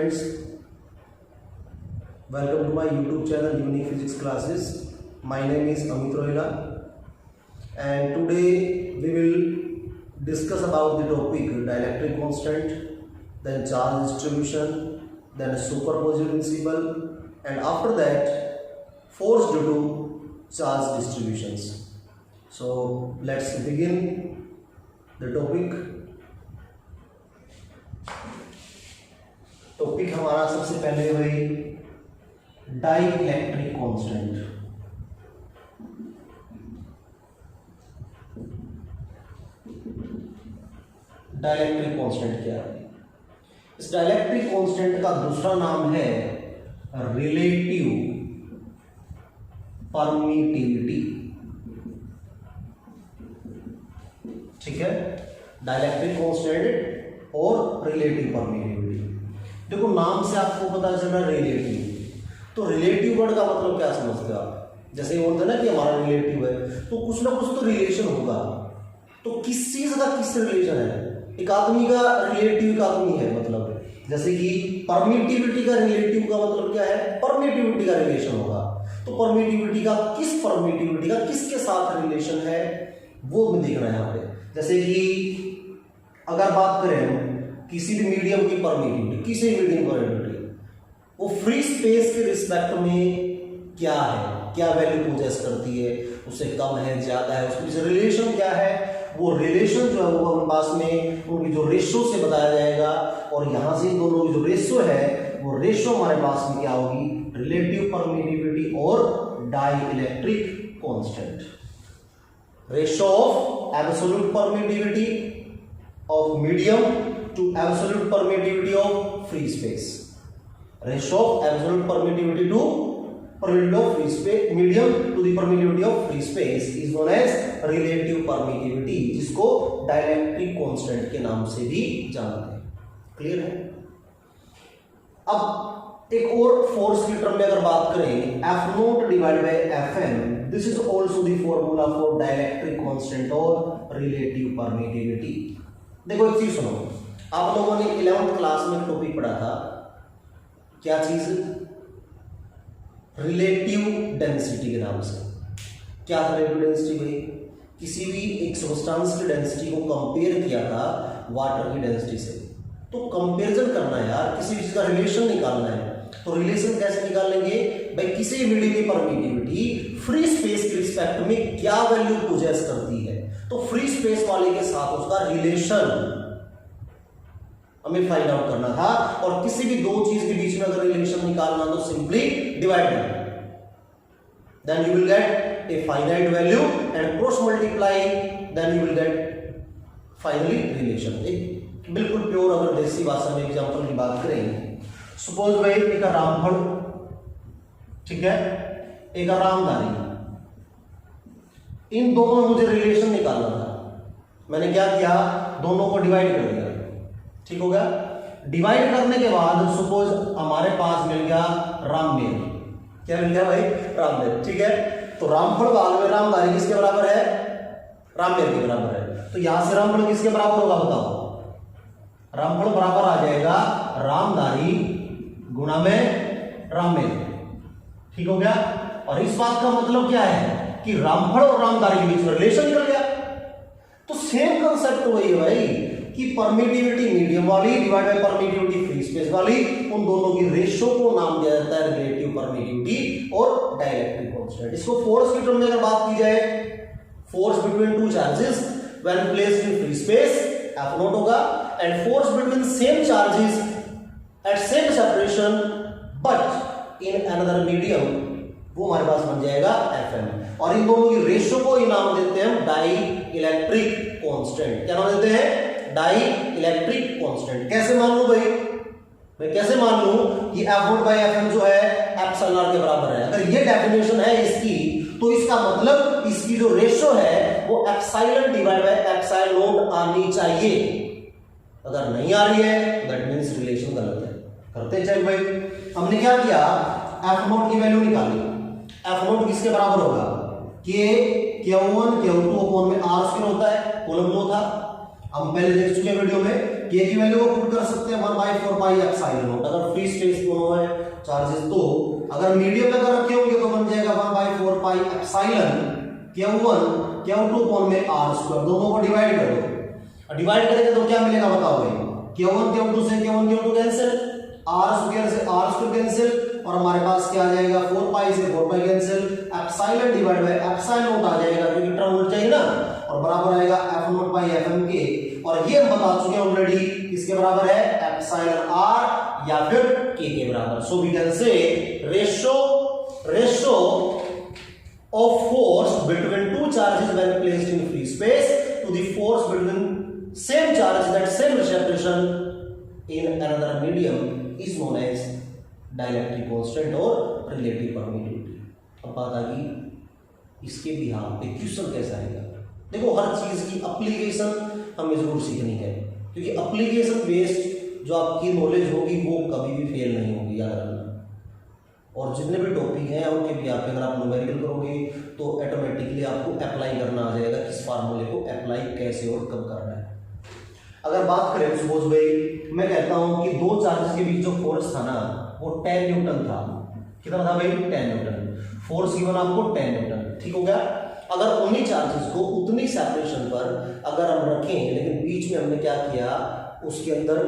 students, welcome to my YouTube channel Unique Physics Classes. My name is Amit Rohila and today we will discuss about the topic dielectric constant, then charge distribution, then superposition principle, and after that force due to charge distributions. So let's begin the topic. Topic हमारा सबसे पहले वही dielectric constant. Dielectric constant क्या है? इस dielectric constant का दूसरा नाम है रिलेटिव परमिटिविटी। ठीक है, डाइइलेक्ट्रिक कांस्टेंट और रिलेटिव परमिटिविटी। देखो नाम से आपको पता चल रहा है रिलेटिव, तो रिलेटिव वर्ड का मतलब क्या समझते हो आप? जैसे ये बोलते हैं ना कि हमारा रिलेटिव है, तो कुछ ना कुछ तो रिलेशन होगा। तो किस चीज का किस रिलेशन है? एक आदमी का रिलेटिव एक आदमी है, मतलब जैसे कि परमिटिविटी का रिलेटिव का मतलब क्या है? परमिटिविटी का रिलेशन होगा। तो परमिटिविटी का किसके साथ रिलेशन है वो भी देखना है यहाँ पे। जैसे कि अगर बात करें किसी भी मीडियम की परमिटिविटी, किसी मीडियम परमिटिविटी, वो फ्री स्पेस के रिस्पेक्ट में क्या है, क्या वैल्यू पोजेस करती है, उससे कम है, ज्यादा है, उसके बीच रिलेशन क्या है, वो रिलेशन जो है वो हमारे पास में उनकी जो रेशो से बताया जाएगा। और यहां से इन दोनों की जो रेशो है वो रेशो हमारे पास में क्या होगी? रिलेटिव परमिटिविटी और dielectric constant. Ratio of absolute permittivity of medium to absolute permittivity of free space. Ratio of absolute permittivity to permittivity of free space, medium to the permittivity of free space is known as relative permittivity, जिसको dielectric constant के नाम से भी जानते हैं। Clear है? अब एक और फोर्स की टर्म में अगर बात करें, F note divide by Fm, this is also the formula for dielectric constant और रिलेटिव परमिटिविटी। देखो एक चीज सुनो, आप लोगों ने 11th क्लास में टॉपिक पढ़ा था, क्या चीज? रिलेटिव डेंसिटी के नाम से। क्या था रिलेटिव डेंसिटी भाई? किसी भी एक सब्सटेंस की डेंसिटी को कंपेयर किया था वाटर की डेंसिटी से। तो कंपैरिजन करना है यार, किसी चीज का रिलेशन निकालना है। तो रिलेशन कैसे निकालेंगे भाई? किसी मीडियम की परमिटिविटी फ्री स्पेस के रिस्पेक्ट में क्या वैल्यू पोजेस करती है, तो फ्री स्पेस वाले के साथ उसका रिलेशन हमें फाइंड आउट करना था। और किसी भी दो चीज के बीच में अगर रिलेशन निकालना तो सिंपली डिवाइड कर, then you will get a finite value and cross multiplying, then you will get finally relation. एक बिल्कुल प्योर अगर देसी भाषा में एग्जांपल की बात करें, सपोज भाई एक रामफल, ठीक है, एक रामदारी, इन दोनों में मुझे रिलेशन निकालना था। मैंने क्या किया? दोनों को डिवाइड कर दिया। ठीक हो गया? डिवाइड करने के बाद सपोज हमारे पास मिल गया राममेर। क्या मिल गया भाई? राममेर। ठीक है, तो रामफल भाग में रामदारी किसके बराबर है? राममेर के बराबर है। तो यहां से रामफल किसके बराबर होगा बताओ? रामफल बराबर आ जाएगा रामदारी गुणा में राममेर। ठीक हो गया? और इस बात का मतलब क्या है कि रामफल और रामदारी के बीच में रिलेशन निकल गया। तो सेम कंसेप्ट वही है भाई कि परमिटिविटी मीडियम वाली divide by permittivity free space वाली, उन दोनों की रेशो को नाम दिया जाता है रिलेटिव परमिटिविटी और डाइइलेक्ट्रिक कांस्टेंट। इसको फोर्स की टर्म में अगर बात की जाए, force between two charges when placed in free space F naught होगा, and force between same charges at same separation but in another medium, वो हमारे पास बन जाएगा Fm। और इन दोनों की रेशो को ही नाम देते हैं डाइइलेक्ट्रिक कांस्टेंट। क्या नाम देते हैं? Dielectric constant. कैसे मान लूं भाई? मैं कैसे मान लूं कि F नॉट बाय Fm जो है एप्सिलॉन r के बराबर है? अगर ये डेफिनेशन है इसकी, तो इसका मतलब इसकी जो रेशो है वो epsilon divide by epsilon not आनी चाहिए। अगर नहीं आ रही है दैट मींस रिलेशन गलत है। करते चेक भाई। हमने क्या किया? F नॉट की वैल्यू निकाली। F नॉट किसके बराबर होगा? Q1 Q2 अपॉन में r स्क्वायर होता है, कॉलम लो था। हम पहले देख चुके हैं वीडियो में के की वैल्यू को पुट कर सकते हैं 1/4 पाई एप्सिलॉन नॉट। अगर फ्री स्पेस दोनों है चार्जेस, तो अगर मीडियम में अगर रखे होंगे तो बन जाएगा 1/4 pi epsilon Q1 Q2 upon में r²। दोनों को डिवाइड कर दो, डिवाइड करेंगे तो क्या मिलेगा बताओ भाई? Q1 Q2 से Q1 Q2 कैंसिल, r² से r² कैंसिल, और हमारे पास क्या आ जाएगा 4 पाई से 4 pi cancel, epsilon divide by epsilon naught आ जाएगा क्योंकि टर्म उल्ट जाएगी ना, और बराबर आएगा f0 बाई fm के। और ये हम बता चुके हैं ऑलरेडी किसके बराबर है? एप्सिलॉन r या फिर k के बराबर। So we can say ratio of force between two charges when placed in free space to the force between same charge that same separation in another medium is known as dielectric constant और relative permittivity। अब बात आ गई इसके behalf पे question कैसा आएगा। देखो हर चीज की एप्लीकेशन हमें जरूर सीखनी है, क्योंकि एप्लीकेशन बेस्ड जो आपकी नॉलेज होगी वो कभी भी फेल नहीं होगी, याद रखना। और जितने भी टॉपिक हैं उनके भी आप अगर आप न्यूमेरिकल करोगे तो ऑटोमेटिकली आपको अप्लाई करना आ जाएगा, किस फार्मूले को अप्लाई कैसे और कब करना है। अगर बात करें सपोज भाई मैं कहता हूं कि दो चार्जेस के बीच जो फोर्स था ना वो 10 न्यूटन था। कितना था भाई? 10 न्यूटन। फोर्स गिवन आपको 10 न्यूटन, ठीक हो गया। अगर उन्हीं चार्जेस को उतनी सेपरेशन पर अगर हम रखें, लेकिन बीच में हमने क्या किया, उसके अंदर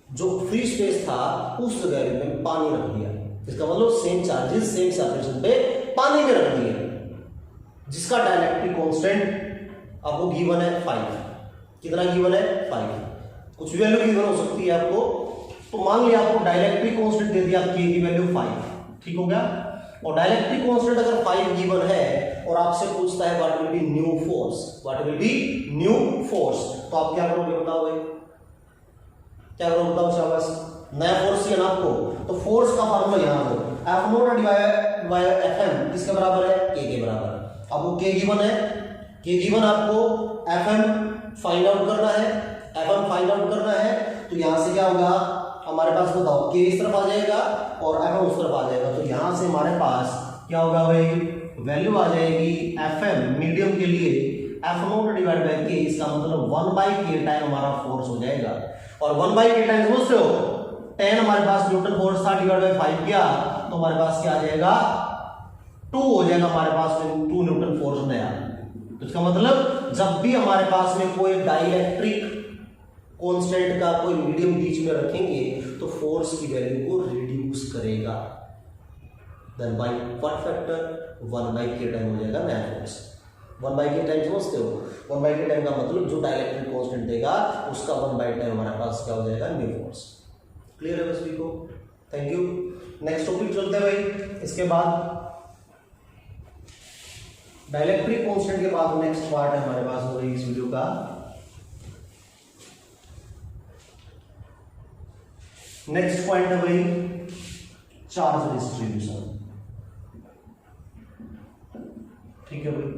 जो फ्री स्पेस था उस जगह में पानी रख दिया, इसका मतलब सेम चार्जेस सेम सेपरेशन पे पानी में रख दिए, जिसका डायलेक्ट्रिक कांस्टेंट आपको गिवन है 5। कितना गिवन है? 5। कुछ भी वैल्यू गिवन हो सकती है आपको। तो मान लिया आपको डायलेक्ट्रिक कांस्टेंट दे दिया, के की वैल्यू 5, ठीक हो गया। और डायलेक्ट्रिक कांस्टेंट अगर 5 गिवन है और आपसे पूछता है what will be new force, what will be new force, तो आप क्या करोगे बताओ भाई? क्या करोगे बताओ? शाबाश, नया फोर्स है ना आपको, तो फोर्स का फार्मूला यहां दो, F0 डिवाइड बाय Fm किसके बराबर है? K के बराबर। आपको K गिवन है, K गिवन आपको Fm फाइंड आउट करना है, Fm फाइंड आउट करना है, तो यहां से क्या होगा हमारे पास बताओ? K इस तरफ आ जाएगा और Fm उस तरफ आ जाएगा, तो यहां से हमारे पास क्या होगा भाई? वैल्यू आ जाएगी Fm मीडियम के लिए F0 डिवाइड बाय K, इसका मतलब 1/K टाइम हमारा फोर्स हो जाएगा। और 1/K टाइम समझते हो, 10 हमारे पास न्यूटन फोर्स था डिवाइड बाय 5 किया तो हमारे पास क्या आ जाएगा? 2 हो जाएगा हमारे पास में 2 न्यूटन फोर्स नया। तो इसका मतलब जब भी हमारे पास में कोई डाइलेक्ट्रिक कांस्टेंट का कोई मीडियम बीच में रखेंगे तो फोर्स की वैल्यू को रिड्यूस करेगा। Then by what factor? 1/K time हो जाएगा नया फोर्स। 1/K टाइम समझते हो? 1/K टाइम का मतलब जो डाइलेक्ट्रिक कांस्टेंट देगा उसका 1/टाइम हमारे पास क्या हो जाएगा? New force. क्लियर है सभी को? Thank you. नेक्स्ट टॉपिक चलते हैं भाई। इसके बाद डाइलेक्ट्रिक कांस्टेंट के बाद नेक्स्ट पार्ट है हमारे पास हो रही इस वीडियो का नेक्स्ट पॉइंट है भाई चार्ज डिस्ट्रीब्यूशन। ठीक है भाई,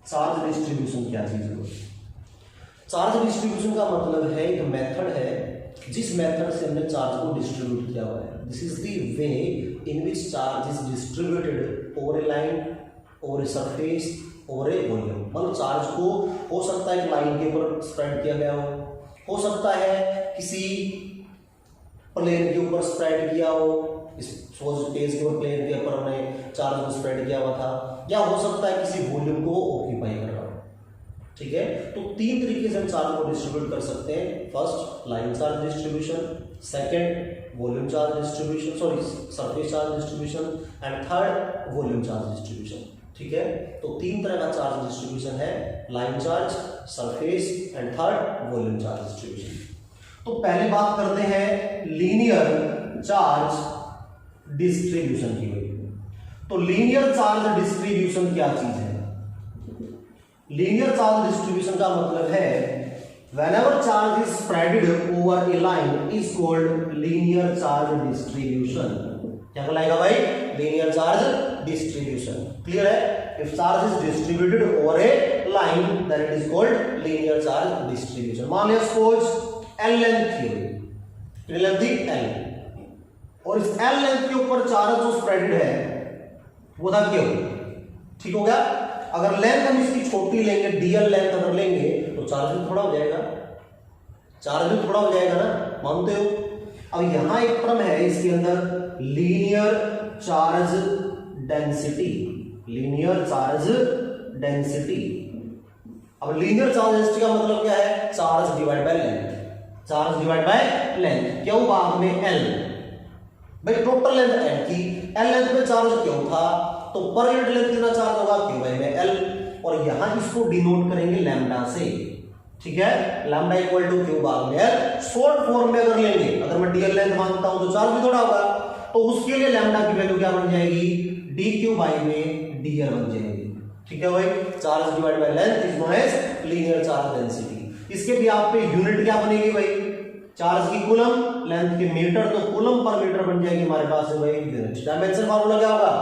चार्ज डिस्ट्रीब्यूशन क्या चीज है? चार्ज डिस्ट्रीब्यूशन का मतलब है एक मेथड है जिस मेथड से हमने चार्ज को डिस्ट्रीब्यूट किया हुआ है। This is the way in which charge is distributed over A line, over a surface, over A volume. मतलब चार्ज को हो सकता है एक लाइन के ऊपर स्प्रेड किया गया हो सकता है किसी प्लेन के ऊपर स्प्रेड किया हो, इस पेज के ऊपर प्लेन के ऊपर हमने चार्ज को स्प्रेड किया हुआ था, या हो सकता है किसी वॉल्यूम को ऑक्यूपाई कर रहा हो। ठीक है, तो 3 तरीके से हम चार्ज को डिस्ट्रीब्यूट कर सकते हैं। First line charge distribution, second volume charge distribution, sorry surface charge distribution, and third volume charge distribution. ठीक है, तो 3 तरह का चार्ज डिस्ट्रीब्यूशन है, line charge, surface and third volume charge distribution. तो पहले बात करते हैं लीनियर चार्ज डिस्ट्रीब्यूशन की। तो लीनियर चार्ज डिस्ट्रीब्यूशन क्या चीज है? लीनियर चार्ज डिस्ट्रीब्यूशन का मतलब है whenever charge is spread over a line is called linear charge distribution। क्या कहलाएगा भाई? linear charge distribution। क्लियर है? if charge is distributed over a line then it is called linear charge distribution। मान लिया suppose L length थी, length थी L, और इस L लेंथ के ऊपर चार्ज जो स्प्रेडेड है वो था Q। ठीक हो गया? अगर लेंथ हम इसकी छोटी लेंगे, डीएल लेंथ अगर लेंगे तो चार्ज भी थोड़ा हो जाएगा, चार्ज भी थोड़ा हो जाएगा ना, मानते हो। अब यहां एक टर्म है इसके अंदर linear charge density, linear charge density. अब लीनियर चार्ज डेंसिटी का मतलब क्या है, charge divide by length, charge divide by length, Q भाग में एल। भाई टोटल लेंथ एल की, एल लेंथ में चार्ज क्यू था, तो पर यूनिट लेंथ कितना चार्ज होगा, क्यू बाई में एल। और यहां इसको डिनोट करेंगे लैम्डा से, ठीक है, लैम्डा इक्वल टू क्यू भाग में एल। शॉर्ट फॉर्म में अगर लेंगे, अगर मैं डीएल लेंथ मांगता हूं तो चार्ज भी थोड़ा होगा, तो उसके लिए लैम्डा की वैल्यू क्या बन जाएगी, डी क्यू बाई में डीएल बन जाएगी, ठीक है भाई। Charge divide by length is known as linear charge density. इसके भी आप पे यूनिट क्या बनेगी भाई, चार्ज की कूलम, लेंथ के मीटर, तो कूलम पर मीटर बन जाएगी हमारे पास भाई यूनिट। डायमेंशन फार्मूला क्या होगा,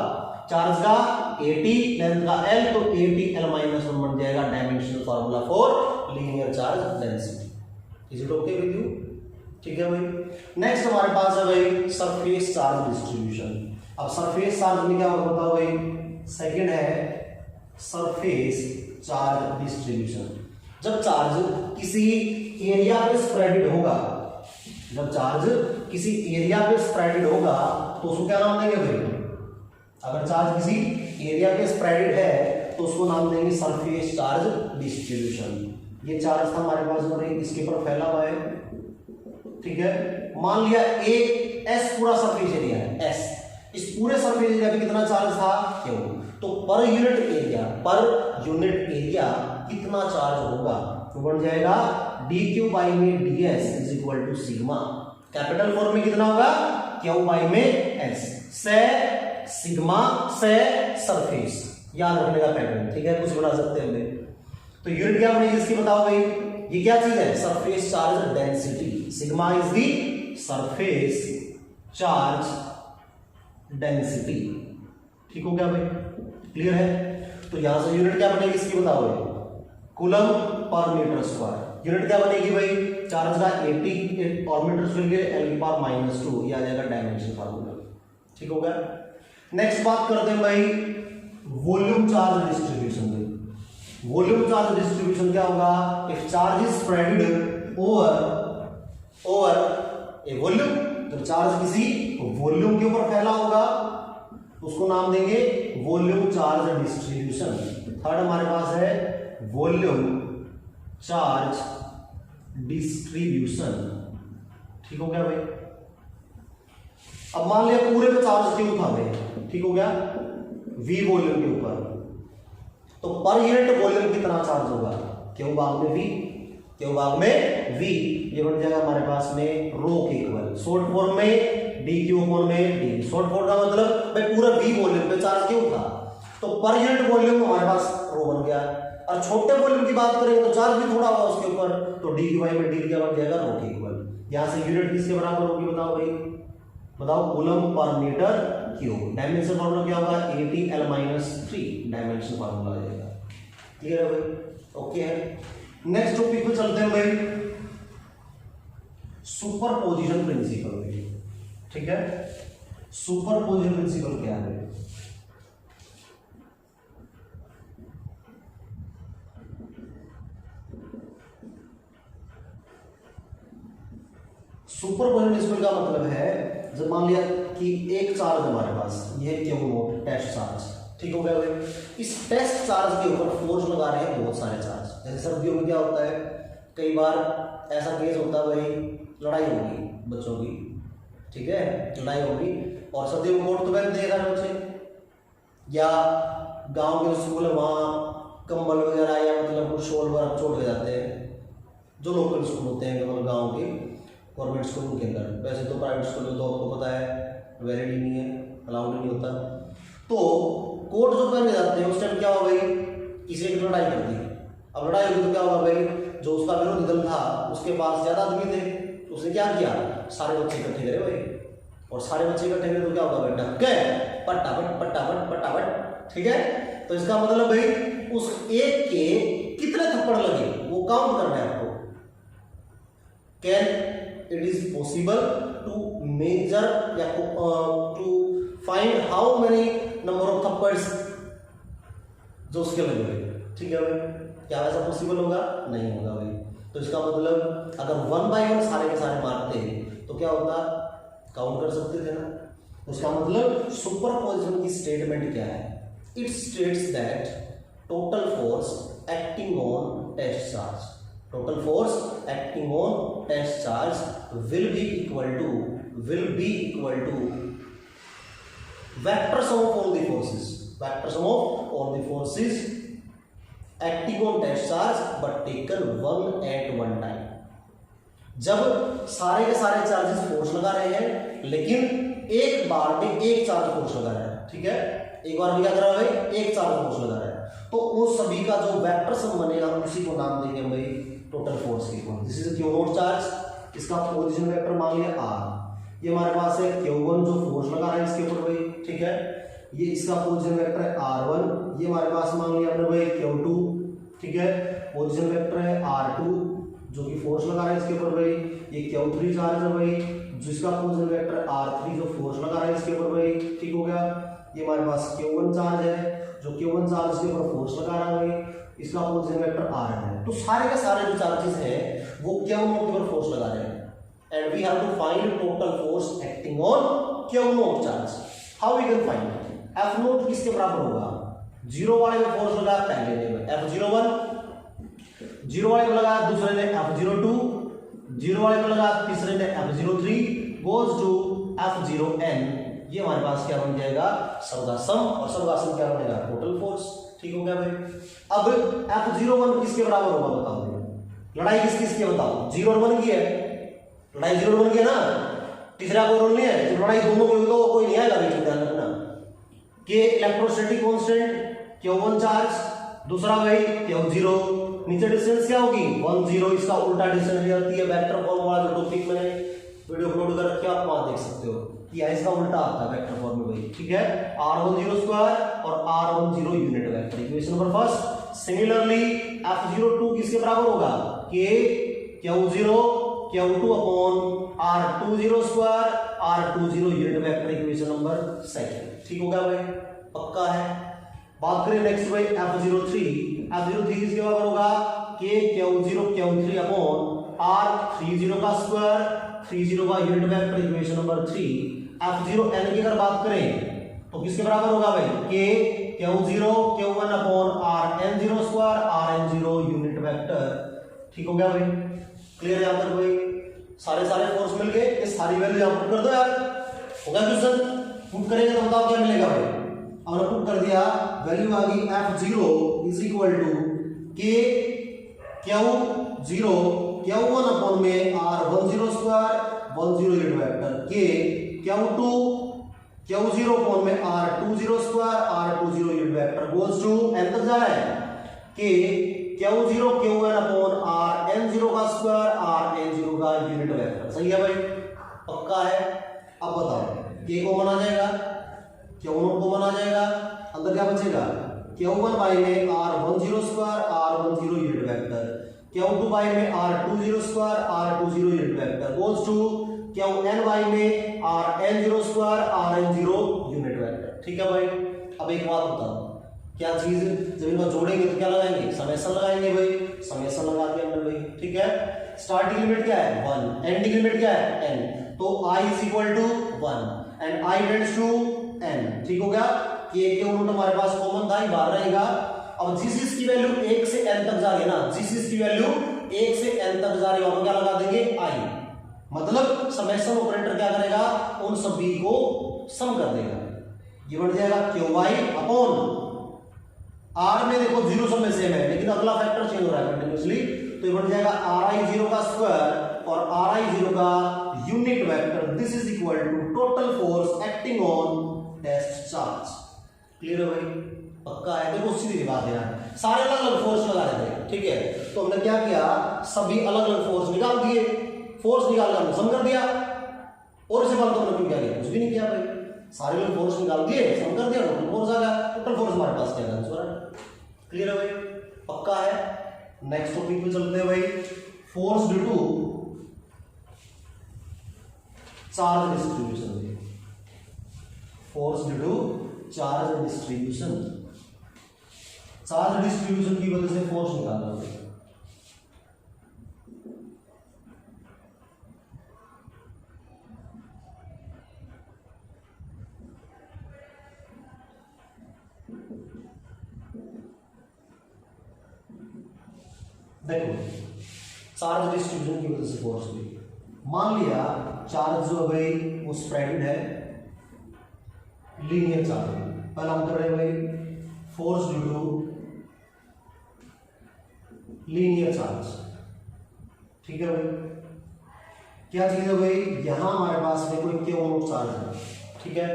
चार्ज का AT, लेंथ का L, तो ATL-1 बन जाएगा dimensional formula for linear charge density. Is it okay with you, ठीक है भाई। नेक्स्ट हमारे पास है भाई सरफेस चार्ज डिस्ट्रीब्यूशन। अब सरफेस चार्ज में क्या होता है भाई, सेकंड है सरफेस चार्ज डिस्ट्रीब्यूशन। जब चार्ज किसी एरिया पे स्प्रेडेड होगा, जब चार्ज किसी एरिया पे स्प्रेडेड होगा तो उसको क्या नाम देंगे भाई, अगर चार्ज किसी एरिया पे स्प्रेडेड है तो उसको नाम देंगे सरफेस चार्ज डिस्ट्रीब्यूशन। ये चार्ज था हमारे पास भाई, इसके ऊपर फैला हुआ है, ठीक है। मान लिया ए एस पूरा सरफेस एरिया है, एस, इस पूरे सरफेस एरिया पे कितना चार्ज था, क्यों, तो per unit area, per unit area कितना चार्ज होगा, तो बन जाएगा डी क्यू बाई में D S is equal to sigma. Capital form में कितना होगा, क्यू बाई में एस, से सिग्मा से सरफेस, याद रखने का पैटर्न, ठीक है, कुछ बना सकते हैं। तो यूनिट क्या बनेगी इसकी बताओ भाई, ये क्या चीज है, surface charge density. Sigma is the surface charge density, ठीक हो गया भाई, क्लियर है। तो यहां से यूनिट क्या बनेगी इसकी बताओ भाई, coulomb per metre square. Unit क्या बनेगी भाई, चार्ज का 80 और मीटर स्क्वायर के L की पावर -2, ये आ जाएगा डायमेंशन फार्मूला, ठीक हो गया। नेक्स्ट बात करते हैं भाई वॉल्यूम चार्ज डिस्ट्रीब्यूशन में। वॉल्यूम चार्ज डिस्ट्रीब्यूशन क्या होगा, if charge is spreaded over A volume, जब चार्ज किसी वॉल्यूम के ऊपर फैला होगा उसको नाम देंगे वॉल्यूम चार्ज डिस्ट्रीब्यूशन। थर्ड हमारे पास है वॉल्यूम चार्ज डिस्ट्रीब्यूशन, ठीक हो गया भाई। अब मान लिया पूरे पे चार्ज क्यू था भाई, ठीक हो गया, V वॉल्यूम के ऊपर, तो पर यूनिट वॉल्यूम कितना चार्ज होगा, क्यू भाग में V, क्यू भाग में V, ये बन जाएगा हमारे पास में रो के इक्वल, शॉर्ट फॉर्म में डी क्यू फॉर्म में डी। शॉर्ट फॉर्म का मतलब भाई पूरा V वॉल्यूम पे चार्ज क्यू था, तो पर यूनिट वॉल्यूम हमारे पास रो बन गया। और छोटे वॉल्यूम की बात करें तो चार्ज भी थोड़ा होगा उसके ऊपर, तो डी क्यू बाई में डी क्या बन जाएगा, रो के इक्वल। यहां से यूनिट किसके बराबर होगी बताओ भाई, बताओ, coulomb per metre cube. Dimension formula क्या होगा, ATL-3 डायमेंशन फार्मूला आ जाएगा, क्लियर है भाई, ओके है। नेक्स्ट टॉपिक पे चलते हैं भाई, सुपरपोजिशन प्रिंसिपल में, ठीक है। सुपरपोजिशन प्रिंसिपल क्या है, सुपरपोजिशन प्रिंसिपल का मतलब है, जब मान लिया कि एक चार्ज हमारे पास, ये क्यू नोट टेस्ट चार्ज, ठीक हो गया भाई, इस टेस्ट चार्ज के ऊपर फोर्स लगा रहे हैं बहुत सारे चार्ज। जैसे सर्दियों में क्या होता है, कई बार ऐसा केस होता है भाई, लड़ाई होगी बच्चों की, ठीक है, लड़ाई होगी और सर्दियों में कोट तो पहनते हैं सारे बच्चे, या गांव के स्कूल है वहाँ कंबल वगैरह या मतलब कुछ शॉल वगैरह छोड़ के जाते हैं, जो लोकल स्कूल होते हैं मतलब गाँव के गवर्नमेंट स्कूल के अंदर। वैसे तो प्राइवेट स्कूल में तो आपको पता है वैलिड ही नहीं है, अलाउड नहीं होता। तो कोट जो पहने जाते हैं उस टाइम क्या होगा भाई, किसी एक लड़ाई कर दी, अब लड़ाई होगी तो क्या होगा भाई, जो उसका विरोधी दल था उसके पास ज्यादा आदमी थे, तो उसने क्या किया, सारे बच्चे इकट्ठे करे भाई, और सारे बच्चे इकट्ठे करे तो क्या होगा भाई, ढक्के पटापट पटापट पटापट, ठीक है। तो इसका मतलब भाई उस एक के कितने थप्पड़ लगे वो काउंट करना है आपको। Can it is possible to measure या to find how many number of थप्पड्स जो उसके लगे हुए, ठीक है भाई, क्या ऐसा पॉसिबल होगा, नहीं होगा भाई। तो तो इसका मतलब अगर 1/1 सारे के सारे मारते तो क्या होता, काउंट कर सकते थे ना। उसका मतलब सुपरपोजिशन की स्टेटमेंट क्या है, it states that total force acting on test charge, total force acting on test charge will be equal to vector sum of all the forces, vector sum of all the forces acting on test charge but taken one at one time. जब सारे के सारे charges force लगा रहे हैं लेकिन एक बार में एक चार्ज फोर्स लगा रहा है, ठीक है, एक बार में क्या कर रहा है भाई, एक चार्ज फोर्स लगा रहा है, तो उस सभी का जो वेक्टर सम बनेगा उसी को नाम देंगे भाई टोटल फोर्स की। This is Q note charge, इसका पोजीशन वेक्टर मान लिया आर, ये हमारे पास है Q1 जो फोर्स लगा रहा है इसके ऊपर भाई, ठीक है, ये इसका पोजीशन वेक्टर है R1, ये हमारे पास मान लिया हमने भाई Q2, ठीक है, पोजीशन वेक्टर है R2 जो कि फोर्स लगा रहा है इसके ऊपर भाई, ये Q3 चार्ज है भाई जिसका पोजीशन वेक्टर R3 जो फोर्स लगा रहा है इसके ऊपर भाई, ठीक हो गया, ये हमारे पास Q1 चार्ज है जो Q1 चार्ज के ऊपर फोर्स लगा रहा है भाई, इसका पोजीशन वेक्टर R है। तो सारे के सारे जो चार्जेस हैं वो Q नोट के ऊपर फोर्स लगा रहे हैं and we have to find total force acting on Q note charge. how we can find it? F note किसके बराबर होगा, जीरो वाले में फोर्स लगाया पहले ने F01, जीरो वाले में लगाया दूसरे ने F02, जीरो वाले में लगाया तीसरे ने F03 goes to F0n, ये हमारे पास क्या बन जाएगा, सबका सम, और सबका सम क्या बनेगा, टोटल फोर्स, ठीक हो गया भाई। अब F01 किसके बराबर होगा बताओ, लड़ाई किस किस की बताओ, 0 और 1 की है, लड़ाई 0 और 1 की है ना, तीसरा कोई रोल नहीं है, तो लड़ाई दोनों की होगी तो कोई नहीं आएगा बीच में, ध्यान रखना। के इलेक्ट्रोस्टैटिक कांस्टेंट Q1 चार्ज, दूसरा भाई Q0, नीचे डिस्टेंस क्या होगी 1 0, इसका उल्टा डिस्टेंस ले आती है, वेक्टर फॉर्म वाला जो टॉपिक मैंने वीडियो अपलोड कर रखा है आप वहां देख सकते हो कि इसका उल्टा आता है वेक्टर फॉर्म में भाई, ठीक है, r10 स्क्वायर और r10 unit vector, equation number first. Similarly F02 किसके बराबर होगा, K Q0 Q2 upon r20 square r20 unit vector, equation number second, ठीक हो गया भाई, पक्का है। बात करें नेक्स्ट भाई F03 किसके बराबर होगा, K Q0 Q3 upon r30 का स्क्वायर, 30 का unit vector, equation number 3। F0n की अगर बात करें तो किसके बराबर होगा भाई, K Q0 Q1 upon rn0 square rn0 unit vector, ठीक हो गया भाई, क्लियर है यहाँ तक भाई, सारे फोर्स मिल गए, ये सारी वैल्यू यहाँ पुट कर दो यार, होगा क्वेश्चन, पुट करेंगे तो बताओ क्या मिलेगा भाई, हमने पुट कर दिया, वैल्यू आ गई F0 is equal to K Q0 Q1 upon में r10 square 10 unit vector, K Q2 Q0 upon में r20 square r20 unit vector goes to n तक जा रहा है, K Q0 Q1 upon rn0 का स्क्वायर rn0 का unit vector, सही है भाई, पक्का है। अब बताओ K को माना जाएगा, Q0 को माना जाएगा, अंदर क्या बचेगा, Q1 बाई में r10 square r10 unit vector, Q2 by में r20 square r20 unit vector goes to Qn by में rn0 square rn0 unit vector, ठीक है भाई। अब एक बात बताओ, क्या चीज जब इनको जोड़ेंगे तो क्या लगाएंगे, समेशन लगाएंगे भाई, समेशन लगा दिया हमने भाई, ठीक है। स्टार्टिंग लिमिट क्या है 1, एंडिंग लिमिट क्या है n, तो i is equal to 1 and i tends to n, ठीक हो गया, k के उल्टा हमारे पास कॉमन था, बाहर रहेगा। अब जिस इसकी वैल्यू 1 से n तक जा रही है ना, जिस इसकी वैल्यू 1 से n तक जा रही है वहां क्या लगा देंगे i, मतलब समेशन ऑपरेटर क्या करेगा, उन सभी को सम कर देगा, ये बन जाएगा qy अपॉन r में देखो 0 सब में सेम है लेकिन अगला फैक्टर चेंज हो रहा है कंटीन्यूअसली, तो ये बन जाएगा ri0 का स्क्वायर और ri0 का unit vector, this is equal to total force acting on test charge, clear है भाई, पक्का है। देखो सीधी बात है यार, सारे अलग अलग फोर्स लगा रहे थे, ठीक है, तो हमने क्या किया, सभी अलग अलग फोर्स निकाल दिए, फोर्स निकाल कर सम कर दिया, और इसे बात तो हमने क्यों क्या किया, कुछ भी नहीं किया भाई, सारे लोग फोर्स निकाल दिए, सम कर दिया, टोटल फोर्स आ गया, टोटल फोर्स हमारे पास क्या आंसर है, क्लियर है भाई, पक्का है। नेक्स्ट टॉपिक पे चलते हैं भाई, force due to charge distribution, force due to charge distribution, charge distribution की वजह से फोर्स निकालना है। देखो चार्ज डिस्ट्रीब्यूशन की वजह से फोर्स हुई। मान लिया चार्ज जो है भाई वो स्प्रेडेड है, लीनियर चार्ज। पहला हम कर रहे हैं भाई force due to linear charge. ठीक है भाई, क्या चीज है भाई, यहां हमारे पास में कोई क्यू नोट चार्ज है, ठीक है,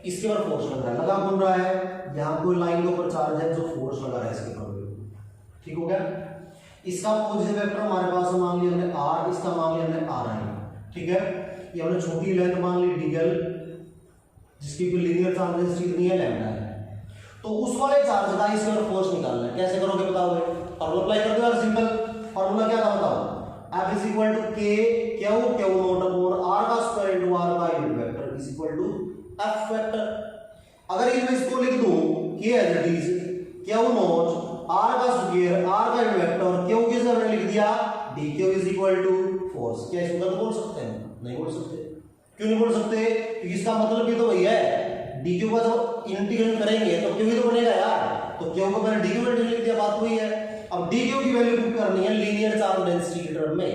इसके ऊपर फोर्स लग रहा है, लगा कौन रहा है, यहां कोई लाइन के ऊपर चार्ज है जो फोर्स लगा रहा है इसके ऊपर। ठीक हो गया, इसका पोजीशन वेक्टर हमारे पास मान लिया हमने r, इसका मान लिया हमने r है। ठीक है, ये हमने छोटी लेंथ मान ली dl, जिसकी कोई लीनियर चार्ज डेंसिटी इतनी है लैम्डा है। तो उस वाले चार्ज का इसके ऊपर फोर्स निकालना है। कैसे करोगे बताओ भाई, फॉर्मूला अप्लाई कर दो यार, सिंपल फॉर्मूला क्या था बताओ, F is equal to K Q not upon R का स्क्वायर इनटू R का unit vector is equal to F vector. अगर मैं इसको लिख दूं K as it is Q not R का स्क्वायर R का यूनिट वेक्टर Q किसे हमने लिख दिया dq is equal to force. क्या इसको गलत बोल सकते हैं? नहीं बोल सकते। क्यों नहीं बोल सकते? क्योंकि इसका मतलब भी तो वही है, dq का जब इंटीग्रेट करेंगे तो q ही तो बनेगा यार, तो q को मैंने dq में लिख दिया, बात वही है। अब dq की वैल्यू पुट करनी है लीनियर चार्ज डेंसिटी के टर्म में।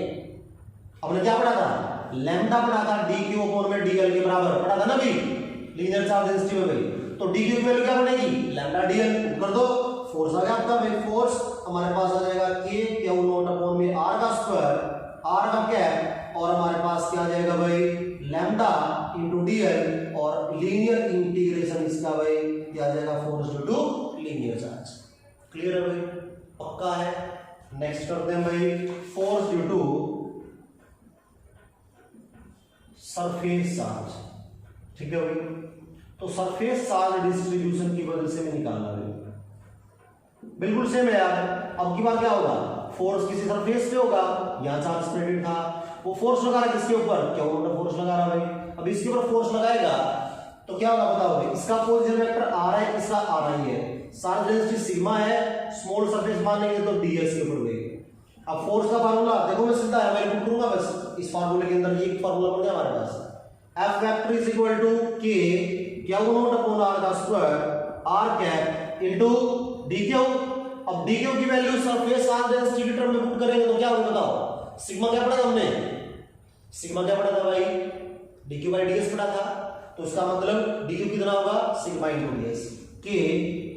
हमने क्या पढ़ा था, लैम्डा पढ़ा था dq अपॉन में dl के बराबर पढ़ा था ना भी लीनियर चार्ज डेंसिटी में भाई। तो dq की वैल्यू क्या बनेगी, लैम्डा dl कर दो, फोर्स आ गया आपका भाई। फोर्स हमारे पास आ जाएगा k q नॉट अपॉन में r का स्क्वायर r का कैप, और हमारे पास क्या आ जाएगा भाई लैम्डा इनटू dl, और लीनियर इंटीग्रेशन इसका भाई क्या आ जाएगा force due to linear charge. Clear है भाई, पक्का है। नेक्स्ट करते हैं भाई force due to surface charge. ठीक है भाई, तो सरफेस चार्ज डिस्ट्रीब्यूशन की वजह से मैं निकालना भाई बिल्कुल सेम है यार। अब की बार क्या होगा, फोर्स किसी सरफेस पे होगा, यहां चार्ज स्प्रेडेड था, वो फोर्स लगा रहा है किसके ऊपर, क्या उन्होंने फोर्स लगा रहा भाई। अब इसके ऊपर फोर्स लगाएगा तो क्या होगा बताओ भाई, इसका पोजीशन वेक्टर r है, इसका r है, चार्ज डेंसिटी सिग्मा है, स्मॉल सरफेस मान लेंगे तो ds के ऊपर गई। अब फोर्स का फार्मूला देखो मैं सीधा है, मैं पुट करूंगा बस इस फार्मूले के अंदर, ये फार्मूला बन गया हमारे पास, F vector is equal to k q not upon r का square r cap into dq। अब dq की वैल्यू सरफेस चार्ज डेंसिटी के टर्म में पुट करेंगे तो क्या होगा बताओ, सिग्मा क्या पढ़ा था हमने, सिग्मा क्या पढ़ा था भाई, dq बाय ds पढ़ा था, तो इसका मतलब dq कितना होगा sigma into ds, k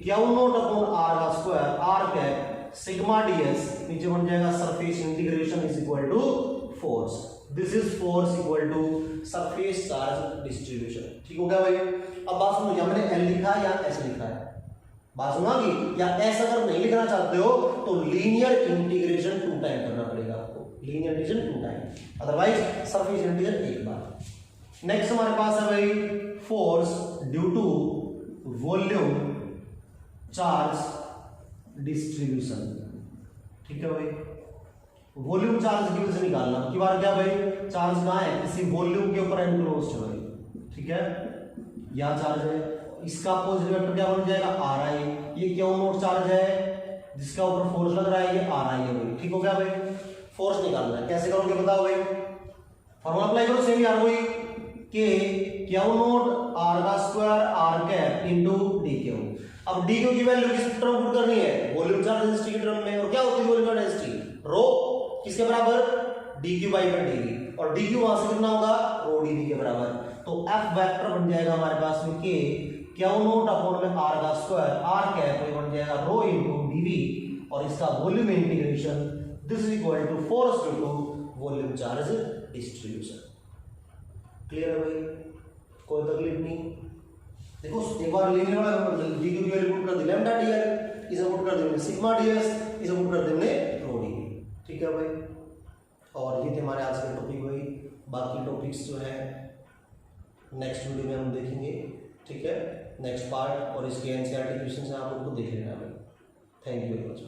q not upon r का square r cap sigma ds, नीचे बन जाएगा surface integration is equal to force. This is force equal to surface charge distribution. ठीक हो गया भाई। अब बात सुनो, या मैंने l लिखा है या s लिखा है, बात सुना कि या s अगर नहीं लिखना चाहते हो तो लीनियर इंटीग्रेशन 2 टाइम करना पड़ेगा आपको, linear integration 2 time, otherwise surface integration एक बार। नेक्स्ट हमारे पास है भाई force due to volume charge distribution. ठीक है भाई, वॉल्यूम चार्ज की वजह से निकालना की बार क्या भाई, चार्ज कहां है, किसी वॉल्यूम के ऊपर एनक्लोज्ड है भाई। ठीक है, यहां चार्ज है, इसका अपोजिट वेक्टर क्या बन जाएगा ri, ये क्यू नोट चार्ज है जिसका ऊपर फोर्स लग रहा है, ये ri है भाई। ठीक हो गया भाई, फोर्स निकालना है, कैसे करोगे बताओ भाई, फॉर्मूला अप्लाई करो सेम यार वही, k क्यू नोट r का square r cap into dq। अब dq की वैल्यू किस टर्म पुट करनी है, वॉल्यूम चार्ज डेंसिटी के टर्म में, और क्या होती है वॉल्यूम चार्ज डेंसिटी रो किसके बराबर dq बाई dv, और dq वहां से कितना होगा रो dv के बराबर। तो f वेक्टर बन जाएगा हमारे पास में k क्यू नोट अपॉन में r का स्क्वायर r कैप बन जाएगा रो इनटू dv, और इसका volume integration this is equal to force due to volume charge distribution. Clear है भाई, कोई तकलीफ नहीं। देखो एक बार लीनियर वाला dq की वैल्यू पुट कर दी लैम्डा dl, इसे पुट कर देंगे सिग्मा ds, इसे पुट कर देंगे रो dv। ठीक है भाई, और ये थे हमारे आज के टॉपिक भाई, बाकी टॉपिक्स जो है नेक्स्ट वीडियो में हम देखेंगे। ठीक है, नेक्स्ट पार्ट, और इसके एनसीईआरटी क्वेश्चन आप लोग को देख लेना भाई। Thank you very much.